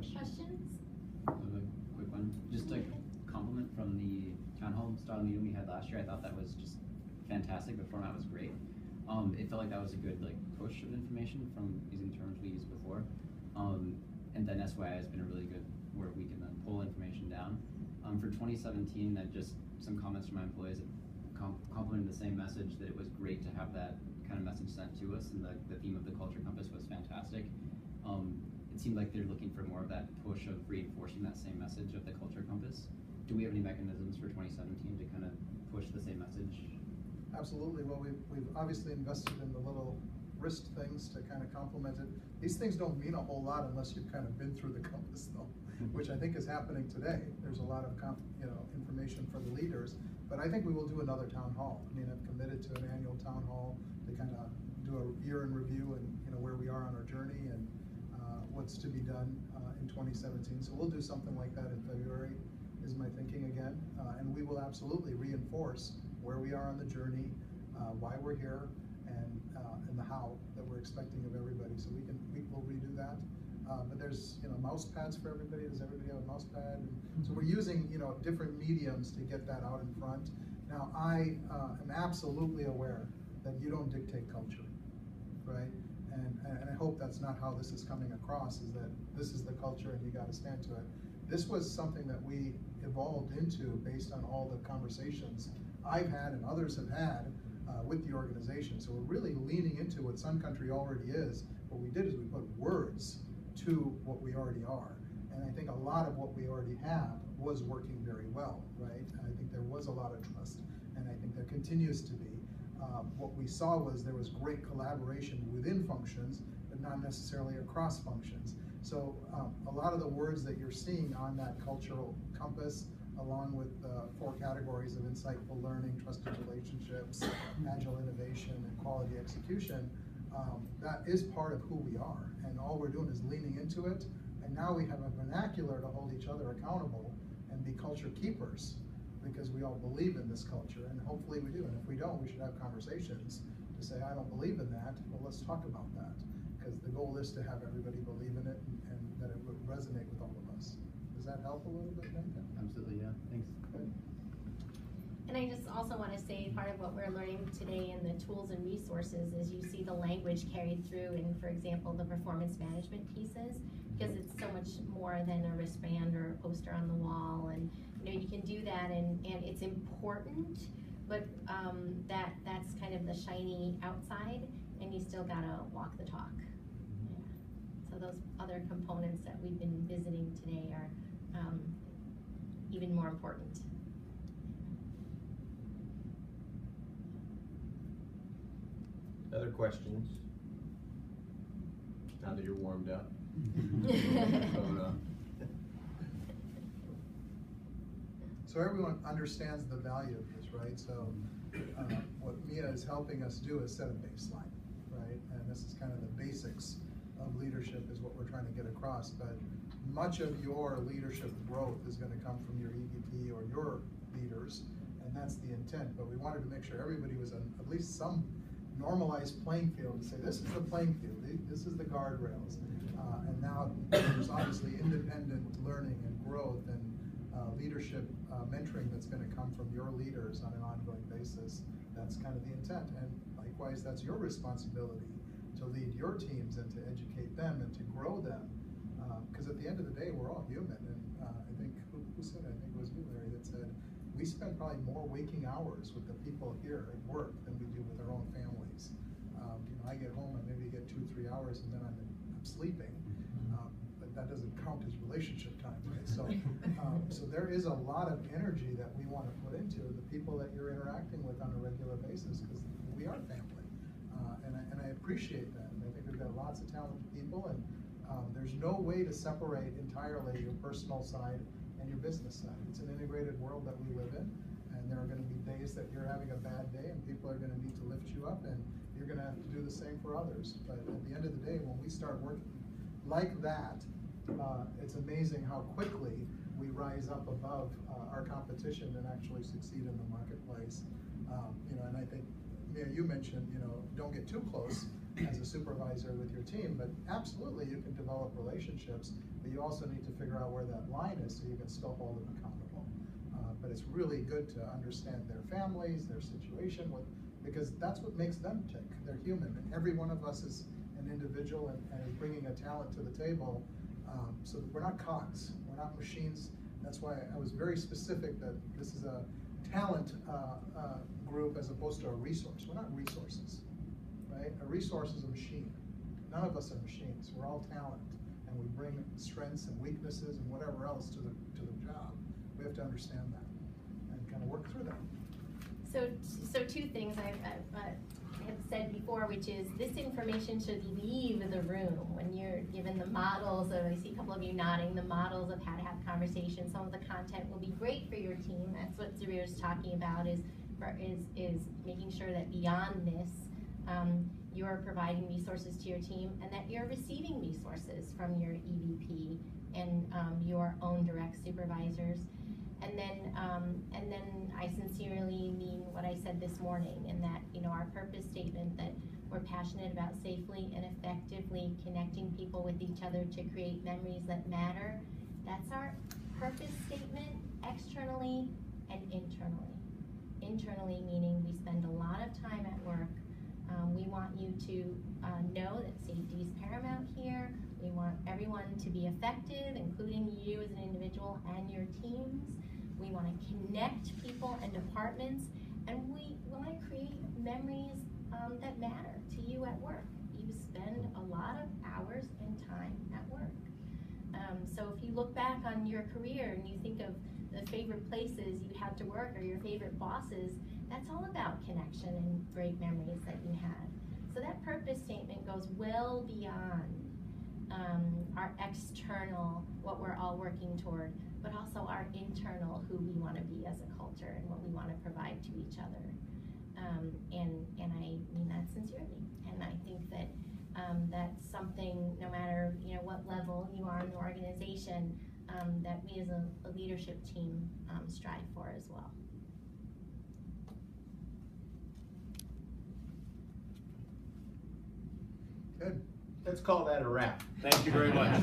questions? I have a quick one. Just a compliment from the town hall style meeting we had last year. I thought that was just fantastic. The format was great. It felt like that was a good push of information from using terms we used before. And then SYI has been a really good where we can then pull information down. For 2017, just some comments from my employees that complimented the same message, that it was great to have that kind of message sent to us, and the theme of the culture compass was fantastic. It seemed like they're looking for more of that push of reinforcing that same message of the culture compass. Do we have any mechanisms for 2017 to kind of push the same message? Absolutely. Well, we've obviously invested in the little wrist things to kind of complement it. These things don't mean a whole lot unless you've kind of been through the compass, though, which I think is happening today. There's a lot of information for the leaders, but I think we will do another town hall. I mean, I've committed to an annual town hall to kind of do a year in review and where we are on our journey and what's to be done in 2017. So we'll do something like that in February, is my thinking again, and we will absolutely reinforce where we are on the journey, why we're here, and the how that we're expecting of everybody. So we will redo that. But there's mouse pads for everybody. Does everybody have a mouse pad? And so we're using different mediums to get that out in front. Now I am absolutely aware that you don't dictate culture, right? And I hope that's not how this is coming across, is that this is the culture and you got to stand to it. This was something that we evolved into based on all the conversations I've had and others have had with the organization. So we're really leaning into what Sun Country already is. What we did is we put words to what we already are. And I think a lot of what we already have was working very well, right? And I think there was a lot of trust, and I think there continues to be. What we saw was there was great collaboration within functions, but not necessarily across functions. So a lot of the words that you're seeing on that cultural compass, along with 4 categories of insightful learning, trusted relationships, agile innovation, and quality execution, that is part of who we are. And all we're doing is leaning into it. And now we have a vernacular to hold each other accountable and be culture keepers, because we all believe in this culture, and hopefully we do. And if we don't, we should have conversations to say, I don't believe in that. Well, let's talk about that, because the goal is to have everybody believe in it and that it would resonate with all of us. Does that help a little bit, Ben? Absolutely, yeah. Thanks. Good. And I just also want to say part of what we're learning today in the tools and resources is you see the language carried through in, for example, the performance management pieces, because it's so much more than a wristband or a poster on the wall. And you can do that, and it's important, but that's kind of the shiny outside, and you still gotta walk the talk. Yeah. So those other components that we've been visiting today are even more important. Other questions? Now that you're warmed up. So everyone understands the value of this, right? So what Mia is helping us do is set a baseline, right? And this is kind of the basics of leadership is what we're trying to get across. But much of your leadership growth is going to come from your EVP or your leaders, and that's the intent. But we wanted to make sure everybody was on at least some normalized playing field to say, this is the playing field, this is the guardrails. And now there's obviously independent learning and growth and leadership mentoring that's going to come from your leaders on an ongoing basis. That's kind of the intent. And likewise, that's your responsibility to lead your teams and to educate them and to grow them. Because at the end of the day, we're all human. And I think, who said it? I think it was you, Larry, that said, we spend probably more waking hours with the people here at work than we do with our own families. I get home and maybe get 2-3 hours and then I'm sleeping. But that doesn't count as relationship time, right? So, so there is a lot of energy that we want to put into the people that you're interacting with on a regular basis, because we are family, and I appreciate that. And I think we've got lots of talented people, and there's no way to separate entirely your personal side and your business side. It's an integrated world that we live in, and there are going to be days that you're having a bad day, and people are going to need to lift you up, and you're going to have to do the same for others. But at the end of the day, when we start working like that, it's amazing how quickly we rise up above our competition and actually succeed in the marketplace. And I think, Mia, you mentioned, don't get too close. as a supervisor with your team, but absolutely you can develop relationships, but you also need to figure out where that line is so you can still hold them accountable. But it's really good to understand their families, their situation, because that's what makes them tick. They're human, and every one of us is an individual and is bringing a talent to the table. So that we're not cogs, we're not machines. That's why I was very specific that this is a talent group as opposed to a resource. We're not resources, right? A resource is a machine. None of us are machines. We're all talent, and we bring strengths and weaknesses and whatever else to the job. We have to understand that and kind of work through that. So two things I have said before, which is this information should leave the room when you're given the models of, I see a couple of you nodding, the models of how to have conversations. Some of the content will be great for your team. That's what Zarir is talking about, is making sure that beyond this, you're providing resources to your team and that you're receiving resources from your EVP and your own direct supervisors. And then I sincerely mean what I said this morning, in that, our purpose statement that we're passionate about safely and effectively connecting people with each other to create memories that matter. That's our purpose statement, externally and internally. Internally meaning we spend a lot of time at work. We want you to know that safety is paramount here. We want everyone to be effective, including you as an individual and your teams. We want to connect people and departments, and we want to create memories that matter to you at work. You spend a lot of hours and time at work. So if you look back on your career and you think of the favorite places you had to work or your favorite bosses, that's all about connection and great memories that you had. So that purpose statement goes well beyond our external, what we're all working toward, but also our internal, who we want to be as a culture and what we want to provide to each other. And I mean that sincerely. And I think that that's something, no matter what level you are in the organization, that we as a leadership team strive for as well. Good. Let's call that a wrap. Thank you very much.